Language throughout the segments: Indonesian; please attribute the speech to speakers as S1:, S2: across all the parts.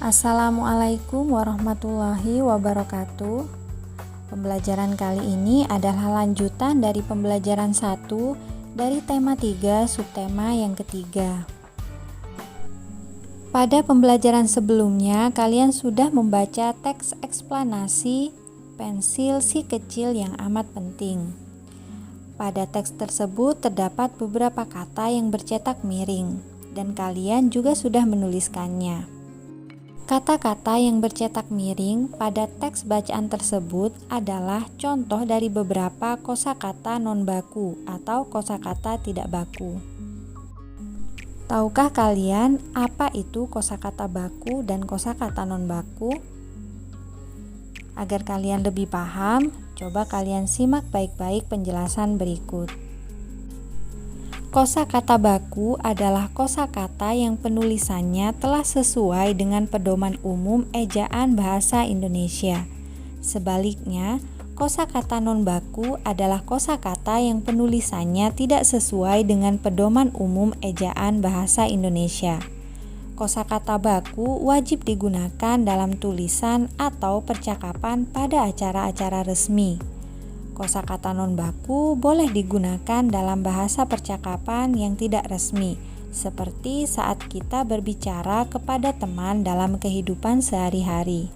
S1: Assalamualaikum warahmatullahi wabarakatuh. Pembelajaran kali ini adalah lanjutan dari pembelajaran 1 dari tema 3 subtema yang ketiga. Pada pembelajaran sebelumnya, kalian sudah membaca teks eksplanasi pensil si kecil yang amat penting. Pada teks tersebut terdapat beberapa kata yang bercetak miring, dan kalian juga sudah menuliskannya. Kata-kata yang bercetak miring pada teks bacaan tersebut adalah contoh dari beberapa kosakata non-baku atau kosakata tidak baku. Tahukah kalian apa itu kosakata baku dan kosakata non-baku? Agar kalian lebih paham, coba kalian simak baik-baik penjelasan berikut. Kosakata baku adalah kosakata yang penulisannya telah sesuai dengan pedoman umum ejaan bahasa Indonesia. Sebaliknya, kosakata non-baku adalah kosakata yang penulisannya tidak sesuai dengan pedoman umum ejaan bahasa Indonesia. Kosakata baku wajib digunakan dalam tulisan atau percakapan pada acara-acara resmi. Kosakata non-baku boleh digunakan dalam bahasa percakapan yang tidak resmi, seperti saat kita berbicara kepada teman dalam kehidupan sehari-hari.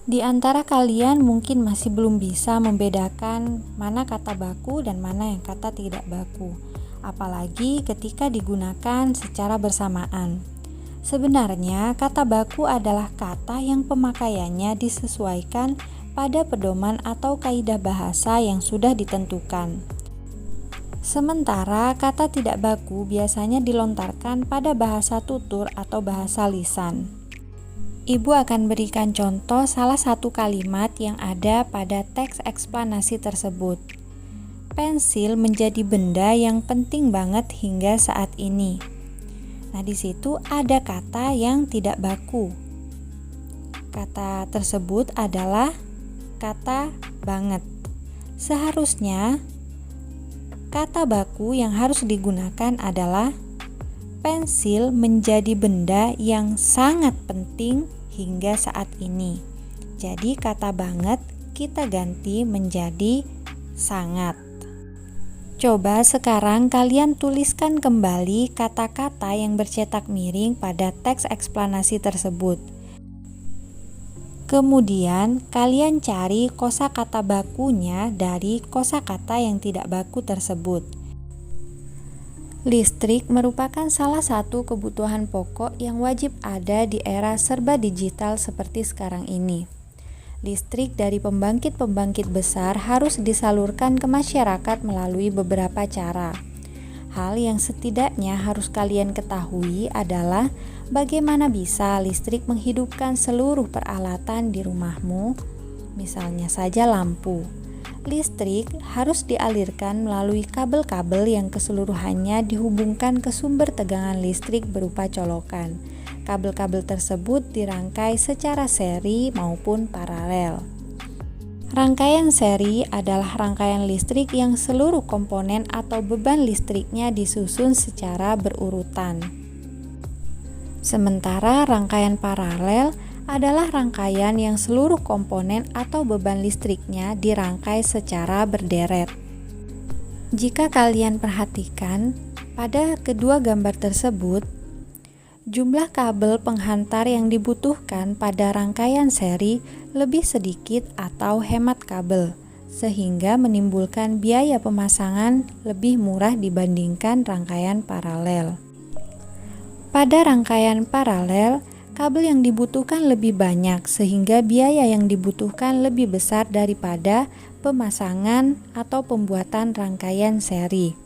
S1: Di antara kalian mungkin masih belum bisa membedakan mana kata baku dan mana yang kata tidak baku, apalagi ketika digunakan secara bersamaan. Sebenarnya, kata baku adalah kata yang pemakaiannya disesuaikan pada pedoman atau kaidah bahasa yang sudah ditentukan. Sementara kata tidak baku biasanya dilontarkan pada bahasa tutur atau bahasa lisan. Ibu akan berikan contoh salah satu kalimat yang ada pada teks eksplanasi tersebut. Pensil menjadi benda yang penting banget hingga saat ini. Nah, di situ ada kata yang tidak baku. Kata tersebut adalah kata banget. Seharusnya kata baku yang harus digunakan adalah pensil menjadi benda yang sangat penting hingga saat ini. Jadi kata banget kita ganti menjadi sangat. Coba sekarang kalian tuliskan kembali kata-kata yang bercetak miring pada teks eksplanasi tersebut. Kemudian kalian cari kosakata bakunya dari kosakata yang tidak baku tersebut. Listrik merupakan salah satu kebutuhan pokok yang wajib ada di era serba digital seperti sekarang ini. Listrik dari pembangkit-pembangkit besar harus disalurkan ke masyarakat melalui beberapa cara. Hal yang setidaknya harus kalian ketahui adalah bagaimana bisa listrik menghidupkan seluruh peralatan di rumahmu, misalnya saja lampu. Listrik harus dialirkan melalui kabel-kabel yang keseluruhannya dihubungkan ke sumber tegangan listrik berupa colokan. Kabel-kabel tersebut dirangkai secara seri maupun paralel. Rangkaian seri adalah rangkaian listrik yang seluruh komponen atau beban listriknya disusun secara berurutan. Sementara rangkaian paralel adalah rangkaian yang seluruh komponen atau beban listriknya dirangkai secara berderet. Jika kalian perhatikan, pada kedua gambar tersebut, jumlah kabel penghantar yang dibutuhkan pada rangkaian seri lebih sedikit atau hemat kabel, sehingga menimbulkan biaya pemasangan lebih murah dibandingkan rangkaian paralel. Pada rangkaian paralel, kabel yang dibutuhkan lebih banyak, sehingga biaya yang dibutuhkan lebih besar daripada pemasangan atau pembuatan rangkaian seri.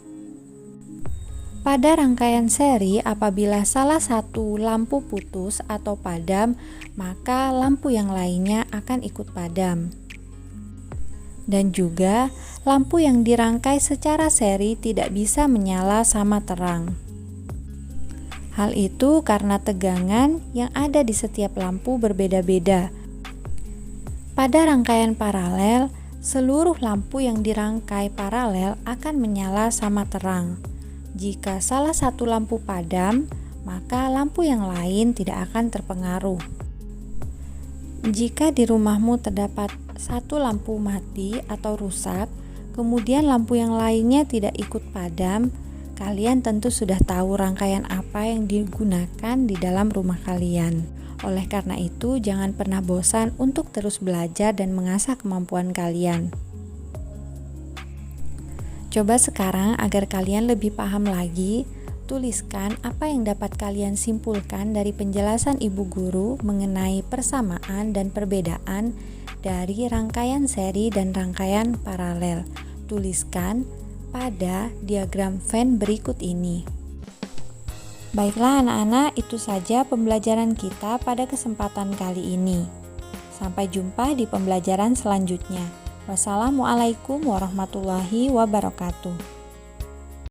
S1: Pada rangkaian seri, apabila salah satu lampu putus atau padam, maka lampu yang lainnya akan ikut padam. Dan juga, lampu yang dirangkai secara seri tidak bisa menyala sama terang. Hal itu karena tegangan yang ada di setiap lampu berbeda-beda. Pada rangkaian paralel, seluruh lampu yang dirangkai paralel akan menyala sama terang. Jika salah satu lampu padam, maka lampu yang lain tidak akan terpengaruh. Jika di rumahmu terdapat satu lampu mati atau rusak, kemudian lampu yang lainnya tidak ikut padam, kalian tentu sudah tahu rangkaian apa yang digunakan di dalam rumah kalian. Oleh karena itu, jangan pernah bosan untuk terus belajar dan mengasah kemampuan kalian. Coba sekarang agar kalian lebih paham lagi, tuliskan apa yang dapat kalian simpulkan dari penjelasan ibu guru mengenai persamaan dan perbedaan dari rangkaian seri dan rangkaian paralel. Tuliskan pada diagram Venn berikut ini. Baiklah anak-anak, itu saja pembelajaran kita pada kesempatan kali ini. Sampai jumpa di pembelajaran selanjutnya. Wassalamualaikum warahmatullahi wabarakatuh.